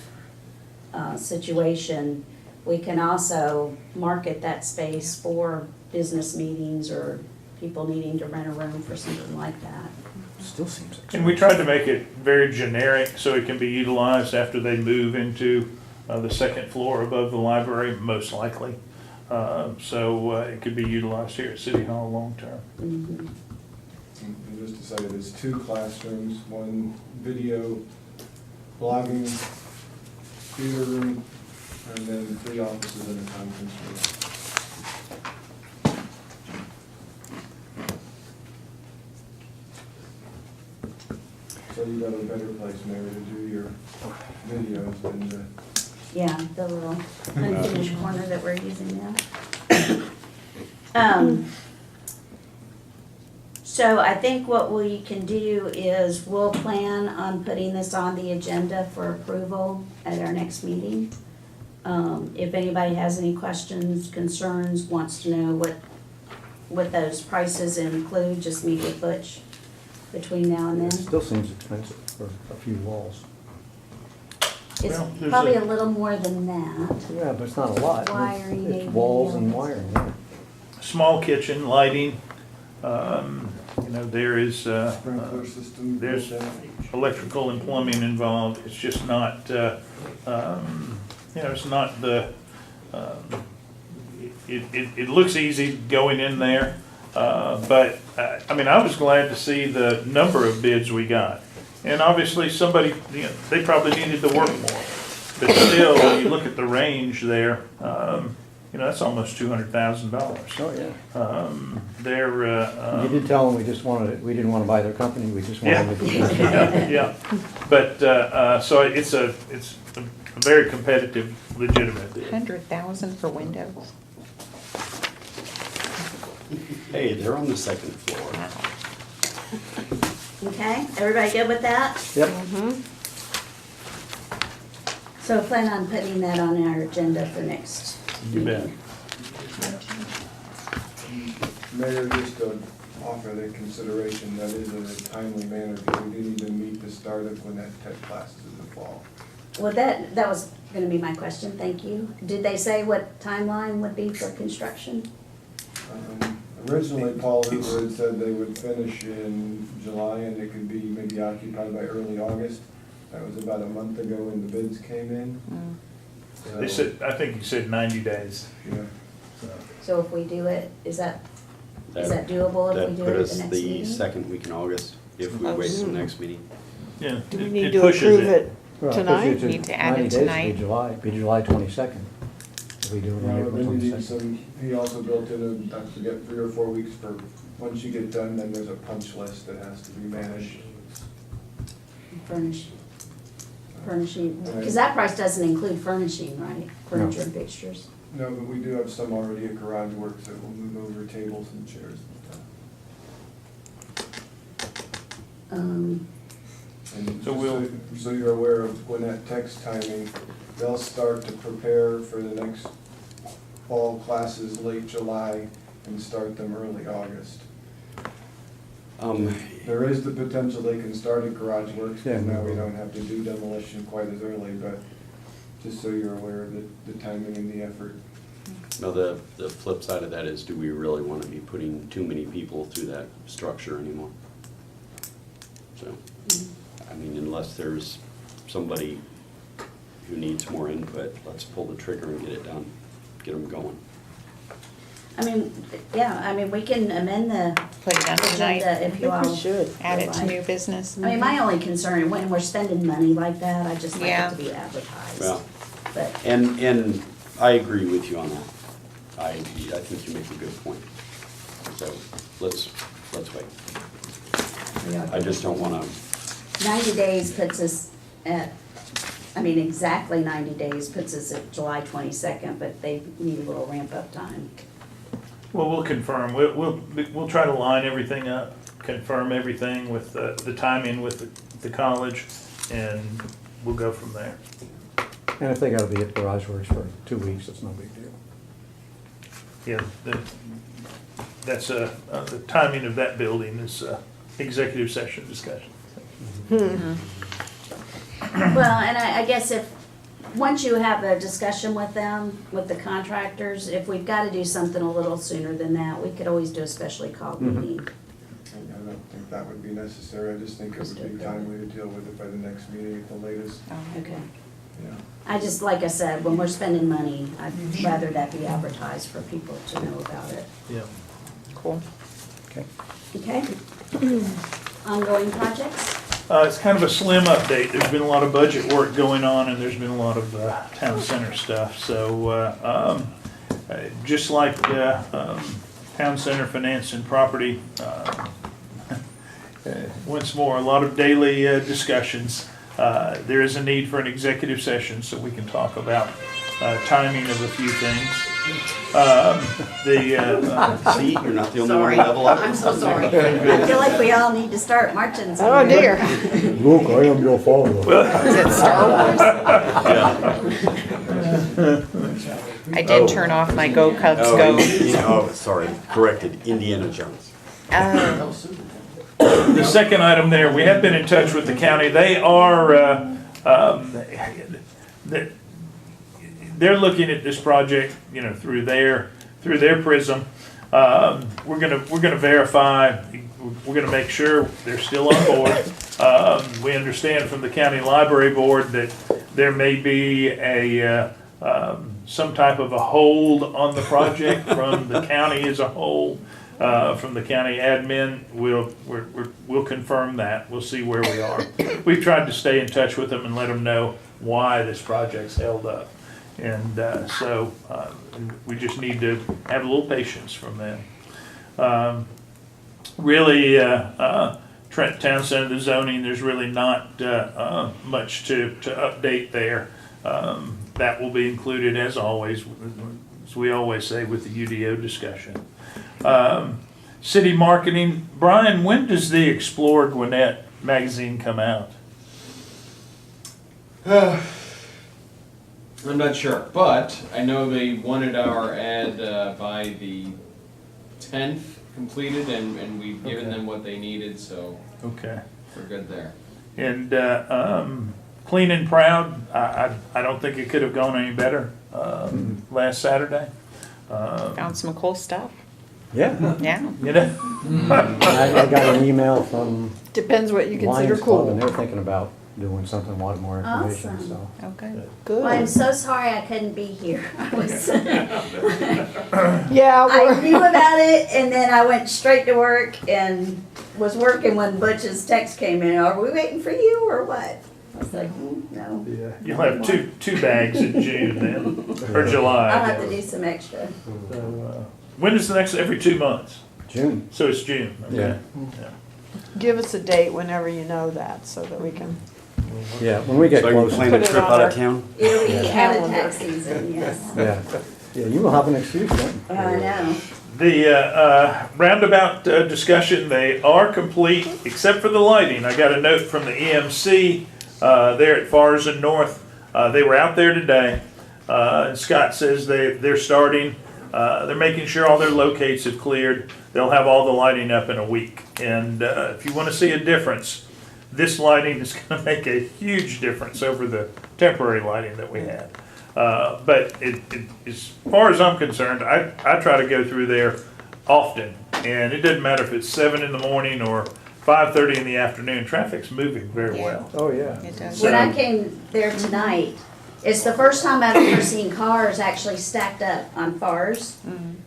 situation. We can also market that space for business meetings or people needing to rent a room for something like that. Still seems expensive. And we tried to make it very generic so it can be utilized after they move into the second floor above the library, most likely. So it could be utilized here at City Hall long-term. Mhm. And just to say, there's 2 classrooms, 1 video blogging theater room, and then 3 offices and a conference room. So you got a better place, Mary, to do your videos than the. Yeah, the little unfinished corner that we're using now. So I think what we can do is we'll plan on putting this on the agenda for approval at our next meeting. If anybody has any questions, concerns, wants to know what those prices include, just meet with Butch between now and It then. still seems expensive for a few walls. It's Well, there's probably a- a little more than that. Yeah, but it's not a lot. Wiring, It's maybe, walls and yeah. wiring, yeah. Small kitchen, lighting, there is Sprinkler system. there's built out. electrical and plumbing involved. It's just not, it's not the, it looks easy going in there. But, I was glad to see the number of bids we got. And obviously, somebody, they probably needed to work more. But still, when you look at the range there, that's almost $200,000. Oh, yeah. They're, You did tell them we didn't want to buy their company, we just wanted to. yeah. But, so it's a very competitive, legitimate bid. 100,000 for windows. Hey, they're on the second floor. Okay, everybody good with that? Yep. So plan on putting that on our agenda for next You bet. meeting. Mayor, just to offer the consideration, that is in a timely manner, because we do need to meet the start of Gwinnett Tech classes in the fall. Well, that was gonna be my question, thank you. Did they say what timeline would be for construction? Originally, Paul Hoover had said they would finish in July, and it could be maybe occupied by early August. That was about a month ago when the bids came in. They said, I think you said 90 days. Yeah. So if we do it, is that doable if we That do put it at us the next the meeting? second week in August, if we wait till next meeting. Yeah. Do we it need to pushes approve it Well, it puts you tonight? to Need to add 90 it days, tonight. Be July 22nd. If we do it on Well, April then you need 22nd. some, he also built in I forget, 3 or 4 weeks for, once you get done, then there's a punch list that has to be managed. Furnishing, because that price doesn't include furnishing, right? Furniture and fixtures. No, but we do have some already at Garage Works that will move over tables and chairs and stuff. And So we'll- so you're aware of Gwinnett Tech's timing, they'll start to prepare for the next fall classes late July and start them early August. There is the potential they can start at Garage Works, Yeah, because now we no. don't have to do demolition quite as early, but just so you're aware of the timing and the effort. Now, the flip side of that is, do we really want to be putting too many people through that structure anymore? So, I mean, unless there's somebody who needs more input, let's pull the trigger and get it done, get them going. I mean, yeah, I mean, we can amend the Put it on tonight, agenda if you I think we all. should. add it to would new like. business. I mean, my only concern, when we're spending money like that, I just like Yeah. it to be advertised. Well, But, and I agree with you on that. I think you make a good point. So, let's wait. I just don't want to, 90 days puts us at, I mean, exactly 90 days puts us at July 22nd, but they need a little ramp up time. Well, we'll confirm, we'll try to line everything up, confirm everything with the timing with the college, and we'll go from there. And if they gotta be at Garage Works for 2 weeks, it's no big deal. Yeah, that's, the timing of that building is executive session discussion. Well, and I guess if, once you have a discussion with them, with the contractors, if we've got to do something a little sooner than that, we could always do a specially called meeting. I don't think that would be necessary, I just think it would be timely to deal with it by the next meeting at the latest, Okay. yeah. I just, like I said, when we're spending money, I'd rather that be advertised for people to know about it. Yeah. Cool. Okay. Okay? Ongoing projects? It's kind of a slim update. There's been a lot of budget work going on, and there's been a lot of town center stuff. So just like town center finance and property, once more, a lot of daily discussions. There is a need for an executive session so we can talk about timing of a few things. see, you're not the only one to level up. I'm so sorry. I feel like we all need to start marching Oh somewhere. dear. Luke, I am your father. Is it Star Wars? I did turn off my Go Cubs Go. Oh, sorry, corrected, Indiana Jones. The second item there, we have been in touch with the county. They are, they're looking at this project, through their prism. We're gonna verify, we're gonna make sure they're still on board. We understand from the county library board that there may be some type of a hold on the project from the county as a whole. From the county admin, we'll confirm that. We'll see where we are. We've tried to stay in touch with them and let them know why this project's held up. And so we just need to have a little patience from them. Really, Trent Town Center, the zoning, there's really not much to update there. That will be included as always, as we always say, with the UDO discussion. City marketing, Brian, when does the Explore Gwinnett magazine come out? I'm not sure, but I know they wanted our ad by the 10th completed, and we've given them what they needed, so Okay. we're good there. And Clean and Proud, I don't think it could have gone any better last Saturday. Found some cool stuff. Yeah. Yeah. I got an email from Depends what you consider Lions Club, and cool. they're thinking about doing something, a lot more information, Awesome. so. Okay. Well, I'm Good. so sorry I couldn't be here. I was, Yeah, I we're, knew about it and then I went straight to work and was working when Butch's text came in. Are we waiting for you or what? was like, no. Yeah. You'll have two bags in June then, or July. I'll I have to guess. do some extra. So, when is the next, every 2 months? June. So it's June, okay. Yeah. Give us a date whenever you know that, so that we can, Yeah, when we get So are you closer. planning a Put it trip on out our- of town? It'll be Yeah. out of tax season, yes. Yeah, yeah, you will have an excuse then. I know. The roundabout discussion, they are complete, except for the lighting. I got a note from the EMC there at Fars and North. They were out there today. And Scott says they're starting, they're making sure all their locates have cleared. They'll have all the lighting up in a week. And if you want to see a difference, this lighting is going to make a huge difference over the temporary lighting that we had. But as far as I'm concerned, I try to go through there often, and it doesn't matter if it's 7 in the morning or 5:30 in the afternoon. Traffic's moving very Yeah. well. Oh, yeah. It does. When I came there tonight, it's the first time I've ever seen cars actually stacked up on Fars.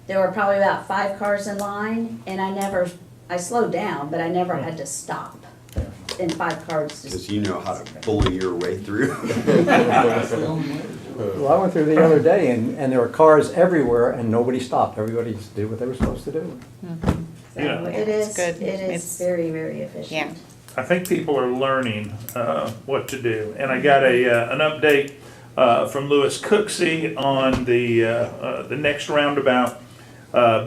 There were probably about 5 cars in line, and I slowed down, but I never had to stop. And 5 cars just, Because you know how to bully your way through. Well, I went through the other day and there were cars everywhere and nobody stopped. Everybody just did what they were supposed to do. Yeah. it is, good. it is It's- very, very efficient. Yeah. I think people are learning what to do. And I got an update from Louis Cooksey on the next roundabout.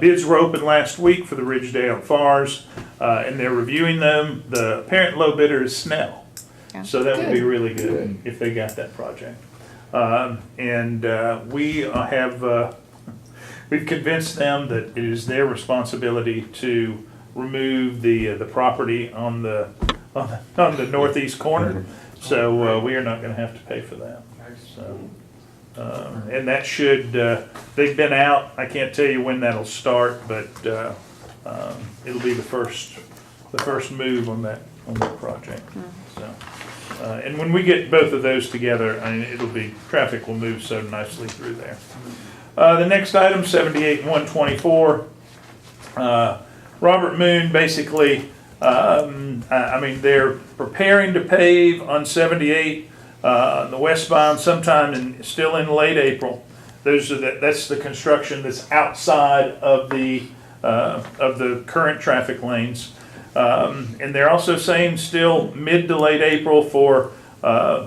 Bids were open last week for the Ridgedale Fars, and they're reviewing them. The apparent low bidder is Snell. Yeah. So that would be really good if they got that project. We've convinced them that it is their responsibility to remove the property on the northeast corner. So we are not gonna have to pay for that. So, and that should, they've been out, I can't tell you when that'll start, but it'll be the first move on that project. So, and when we get both of those together, I mean, traffic will move so nicely through there. The next item, 78-124. Robert Moon, basically, I mean, they're preparing to pave on 78, the westbound sometime still in late April. That's the construction that's outside of the current traffic lanes. And they're also saying still mid to late April for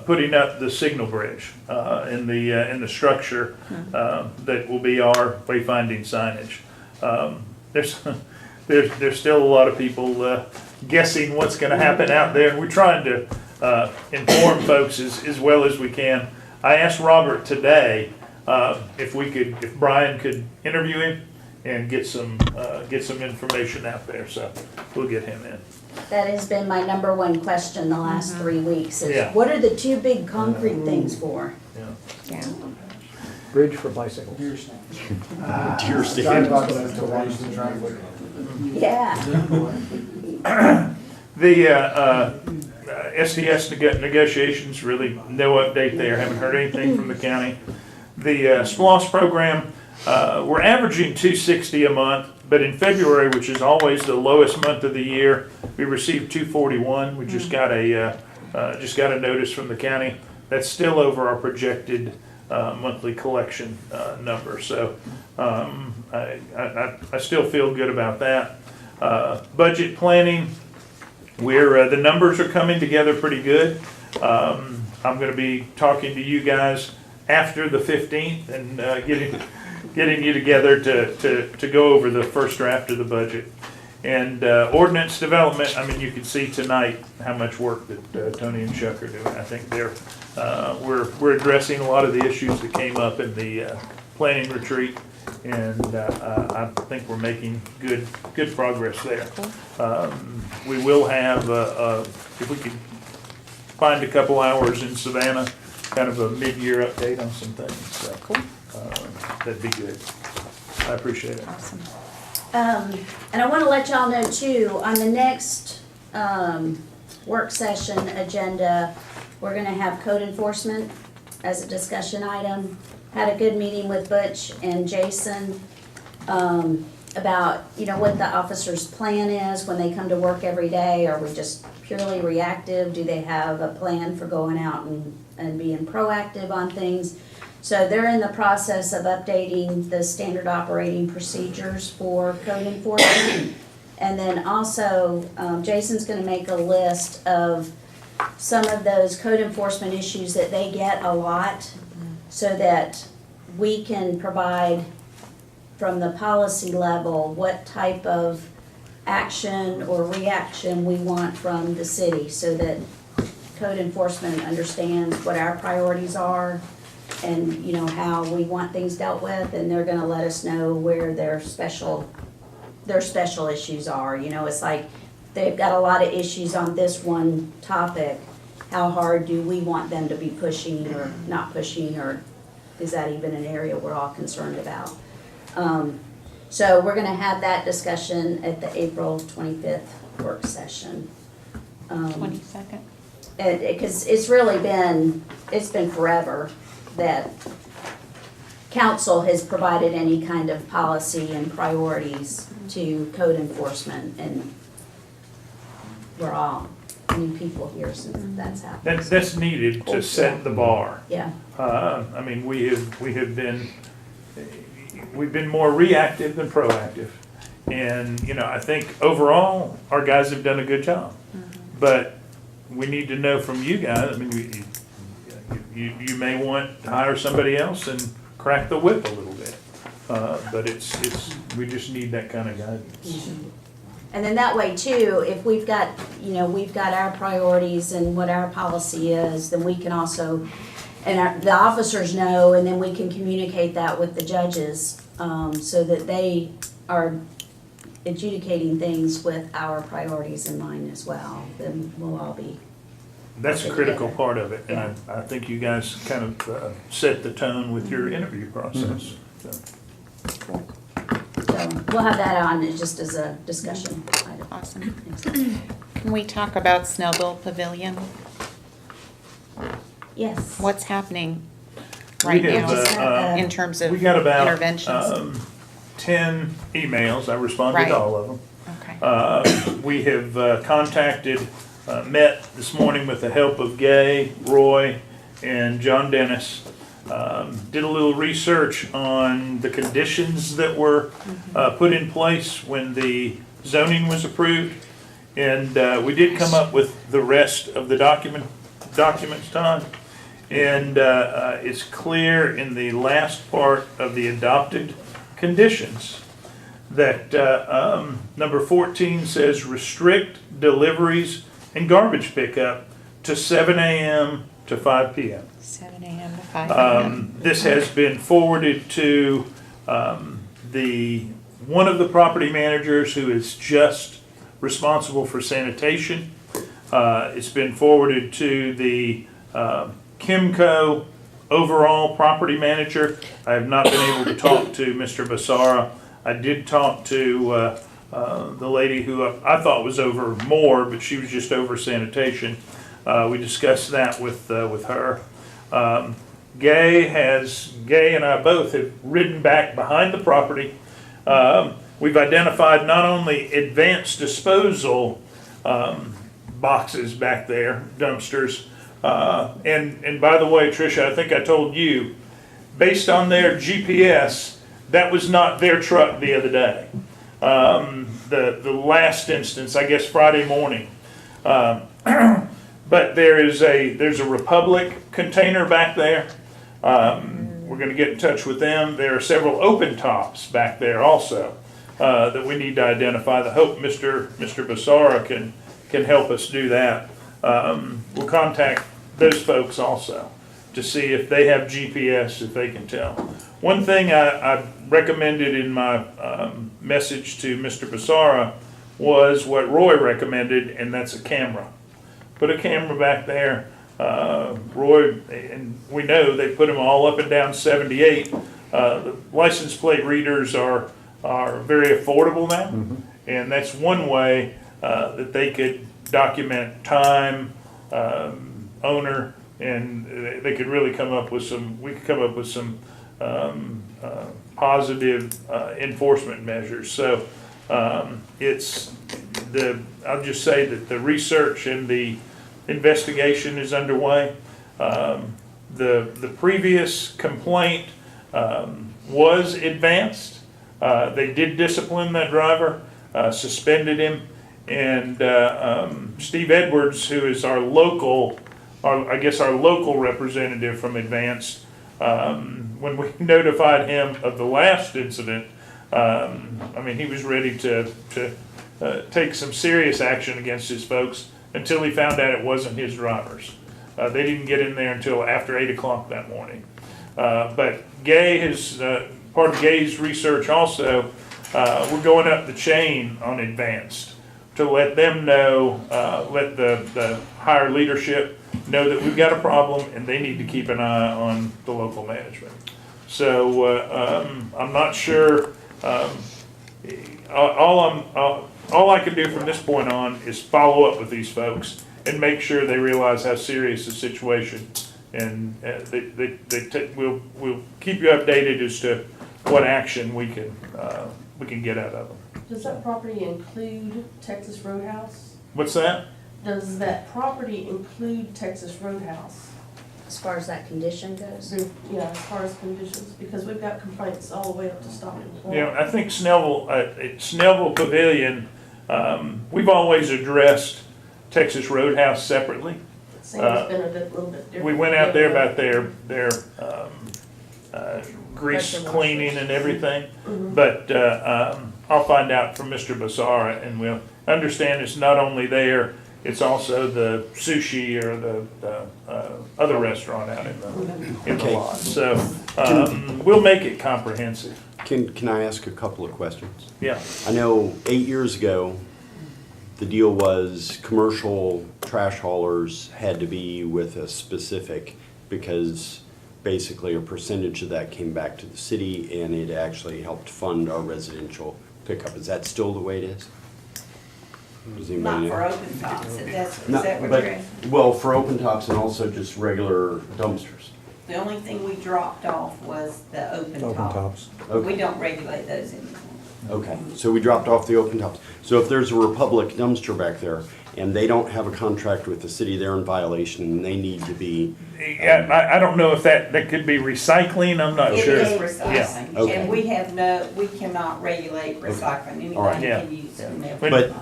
putting up the signal bridge in the structure that will be our wayfinding signage. There's still a lot of people guessing what's going to happen out there, and we're trying to inform folks as well as we can. I asked Robert today if Brian could interview him and get some information out there, so we'll get him in. That has been my number one question the last 3 weeks, is Yeah. what are the 2 big concrete things for? Yeah. Bridge for bicycles. Deer Trying stand. to talk about it to watch the traffic. Yeah, The SDS negotiations, really no update there, haven't heard anything from the county. The SPLOST program, we're averaging $260 a month, but in February, which is always the lowest month of the year, we received $241. We just got a notice from the county. That's still over our projected monthly collection number. So I still feel good about that. Budget planning, the numbers are coming together pretty good. I'm going to be talking to you guys after the 15th and getting you together to go over the first draft of the budget. And ordinance development, I mean, you can see tonight how much work that Tony and Chuck are doing. I think we're addressing a lot of the issues that came up in the planning retreat, and I think we're making good progress there. We will have, if we could find a couple hours in Savannah, kind of a mid-year update on some things. So, that'd be good. I appreciate it. Awesome. and I want to let y'all know too, on the next work session agenda, we're going to have code enforcement as a discussion item. Had a good meeting with Butch and Jason. about, what the officer's plan is when they come to work every day. Are we just purely reactive? Do they have a plan for going out and being proactive on things? So they're in the process of updating the standard operating procedures for code enforcement. And then also, Jason's gonna make a list of some of those code enforcement issues that they get a lot, so that we can provide from the policy level what type of action or reaction we want from the city, so that code enforcement understands what our priorities are and, how we want things dealt with, and they're gonna let us know where their special issues are. It's like, they've got a lot of issues on this one topic. How hard do we want them to be pushing or not pushing, or is that even an area we're all concerned about? So we're gonna have that discussion at the April 25th work session. 22nd. Because it's been forever that council has provided any kind of policy and priorities to code enforcement, and we're all new people here since that's happened. That's needed to set the bar. Yeah, I mean, we've been more reactive than proactive. And, I think overall, our guys have done a good job. But we need to know from you guys, I mean, you may want to hire somebody else and crack the whip a little bit. But we just need that kind of guidance. and then that way too, if we've got our priorities and what our policy is, then we can also, the officers know, and then we can communicate that with the judges, so that they are adjudicating things with our priorities in mind as well. Then we'll all be. That's a working critical together. part of it. And I think you guys kind of set the tone with your interview process. So. So we'll have that on just as a discussion item. Awesome. Can we talk about Snellville Pavilion? Yes. What's happening right We have, now in terms of we got about interventions? 10 emails. I responded Right. to all of them. Okay. We have met this morning with the help of Gay, Roy, and John Dennis. Did a little research on the conditions that were put in place when the zoning was approved. And we did come up with the rest of the documents, Todd. And it's clear in the last part of the adopted conditions that number 14 says restrict deliveries and garbage pickup to 7 a.m. to 5 p.m. 7 a.m. to 5 p.m. This has been forwarded to one of the property managers who is just responsible for sanitation. It's been forwarded to the Kimco overall property manager. I have not been able to talk to Mr. Basara. I did talk to the lady who I thought was over more, but she was just over sanitation. We discussed that with her. Gay and I both have ridden back behind the property. We've identified not only advanced disposal boxes back there, dumpsters, and by the way, Tricia, I think I told you, based on their GPS, that was not their truck the other day. The last instance, I guess Friday morning. But there's a Republic container back there. We're going to get in touch with them. There are several open tops back there also that we need to identify. I hope Mr. Basara can help us do that. We'll contact those folks also to see if they have GPS, if they can tell. One thing I recommended in my message to Mr. Basara was what Roy recommended, and that's a camera. Put a camera back there. Roy, and we know they put them all up and down 78. The license plate readers are very affordable now, and that's one way that they could document time, owner, and they could really come up with some. We could come up with some positive enforcement measures. So I'll just say that the research and the investigation is underway. The previous complaint was advanced. They did discipline that driver, suspended him, and Steve Edwards, who is our local representative from Advanced, when we notified him of the last incident, he was ready to take some serious action against his folks until he found out it wasn't his drivers. They didn't get in there until after 8 o'clock that morning. But Gay has, part of Gay's research also, we're going up the chain on Advanced to let them know, let the higher leadership know that we've got a problem and they need to keep an eye on the local management. So I'm not sure. All I can do from this point on is follow up with these folks and make sure they realize how serious the situation. And we'll keep you updated as to what action we can get out of them. Does that property include Texas Roadhouse? What's that? Does that property include Texas Roadhouse? As far as that condition goes. Yeah, as far as conditions, because we've got complaints all the way up to Stockton Point. Yeah, I think Snellville Pavilion, we've always addressed Texas Roadhouse separately. Sam's been a little bit different. We went out there about their grease cleaning and everything. But I'll find out from Mr. Basara, and we'll understand it's not only there, it's also the sushi or the other restaurant out in the Okay. lot. So we'll make it comprehensive. Can I ask a couple of questions? Yeah. I know 8 years ago, the deal was commercial trash haulers had to be with a specific, because basically a percentage of that came back to the city and it actually helped fund our residential pickup. Is that still the way it is? Does anybody Not know? for open tops, is No, that what but- you're asking? Well, for open tops and also just regular dumpsters. The only thing we dropped off was the open Open top. tops. We don't regulate those anymore. Okay, so we dropped off the open tops. So if there's a Republic dumpster back there and they don't have a contract with the city, they're in violation and they need to be. Yeah, I don't know if that could be recycling, I'm not It sure. is Yeah, recycling, okay. and we cannot regulate recycling, All right. anybody Yeah. can use it and But- everybody.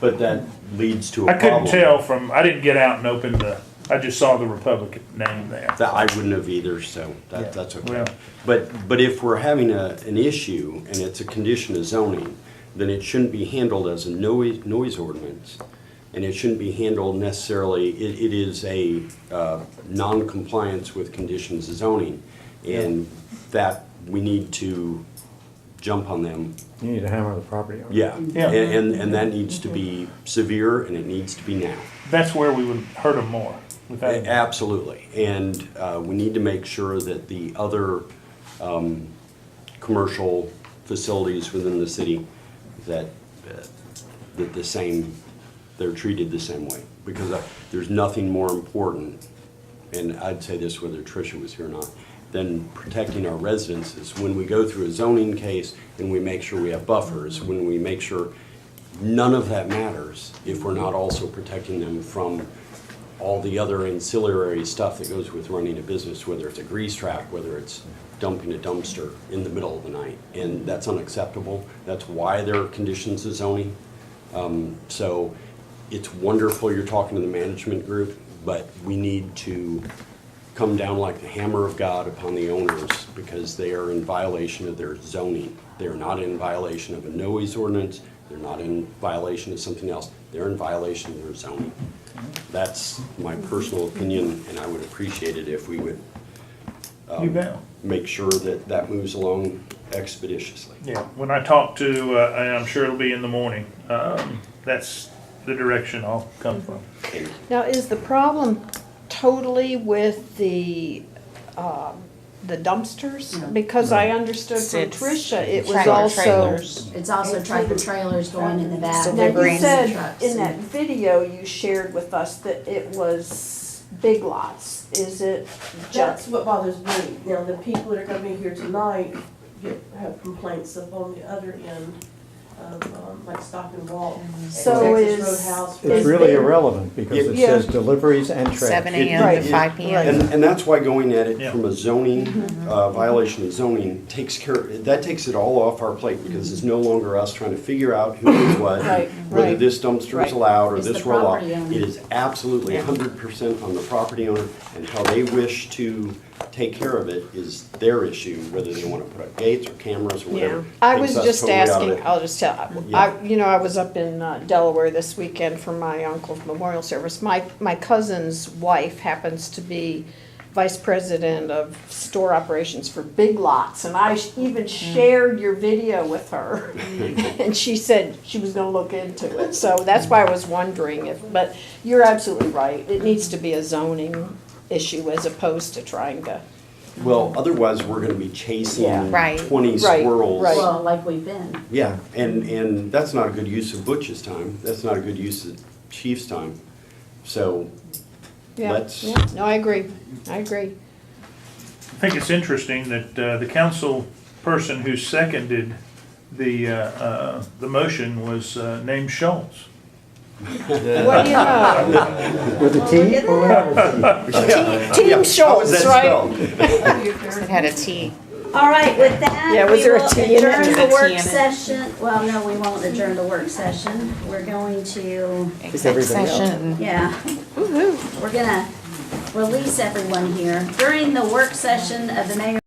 But that leads to a I problem. couldn't tell I didn't get out and open I just saw the Republic name there. That I wouldn't have either, so Yeah. that's okay. Well- But if we're having an issue and it's a condition of zoning, then it shouldn't be handled as a noise ordinance. And it shouldn't be handled necessarily, it is a non-compliance with conditions of zoning. And that we need to jump on them. You need to hammer the property owner. Yeah, Yeah. and that needs to be severe and it needs to be now. That's where we would hurt them more. without a doubt. Absolutely, and we need to make sure that the other commercial facilities within the city, that they're treated the same way. Because there's nothing more important, and I'd say this whether Tricia was here or not, than protecting our residences. When we go through a zoning case and we make sure we have buffers, when we make sure none of that matters if we're not also protecting them from all the other ancillary stuff that goes with running a business, whether it's a grease trap, whether it's dumping a dumpster in the middle of the night. And that's unacceptable. That's why there are conditions of zoning. So it's wonderful you're talking to the management group, but we need to come down like the hammer of God upon the owners because they are in violation of their zoning. They're not in violation of a noise ordinance. They're not in violation of something else. They're in violation of their zoning. That's my personal opinion, and I would appreciate it if we would You bet. make sure that that moves along expeditiously. Yeah, when I talk to, and I'm sure it'll be in the morning, that's the direction I'll come from. Now, is the problem totally with the dumpsters? No. Because I understood from It's Tricia, it was tractor also. trailers. It's also tractor trailers going in the back. Now, you Delivering said trucks in that and- video you shared with us that it was big lots. Is it That's just, what bothers me. Now, the people that are gonna be here tonight have complaints up on the other end of, like Stop and Walk. So Texas is- Roadhouse. It's really irrelevant because it Yeah. says deliveries and trash. 7 It- AM to it- 5 PM. And that's why going at it Yeah. from a zoning, violation of zoning that takes it all off our plate because it's no longer us trying to figure out who does what, Right, whether right. this dumpster Right. is allowed or It's this the roll off. property owner. It is absolutely 100% on the property owner and how they wish to take care of it is their issue, whether they want to put up gates or cameras or Yeah, whatever. I Takes was us just totally out of asking, it. I'll just tell, I was up in Delaware this weekend for my uncle's memorial service. My cousin's wife happens to be vice president of store operations for Big Lots, and I even shared your video with her. And she said she was gonna look into it, so that's why I was wondering if, but you're absolutely right. It needs to be a zoning issue as opposed to trying to, Well, otherwise, we're gonna be Yeah. chasing Right. 20 Right, squirrels. right. Well, like we've been. Yeah, and that's not a good use of Butch's time. That's not a good use of Chief's time. So yeah, let's, yeah, no, I agree, I agree. I think it's interesting that the council person who seconded the motion was named Schultz. What do you know? With a T or without a T? Team how was Schultz, that right? spelled? It had a T. All right, with that, Yeah, was we there a will T in it? adjourn There's the a T work in it. session. Well, no, we won't adjourn the work session. We're going to, Exec everybody else? session. yeah, we're gonna release everyone here. During the work session of the mayor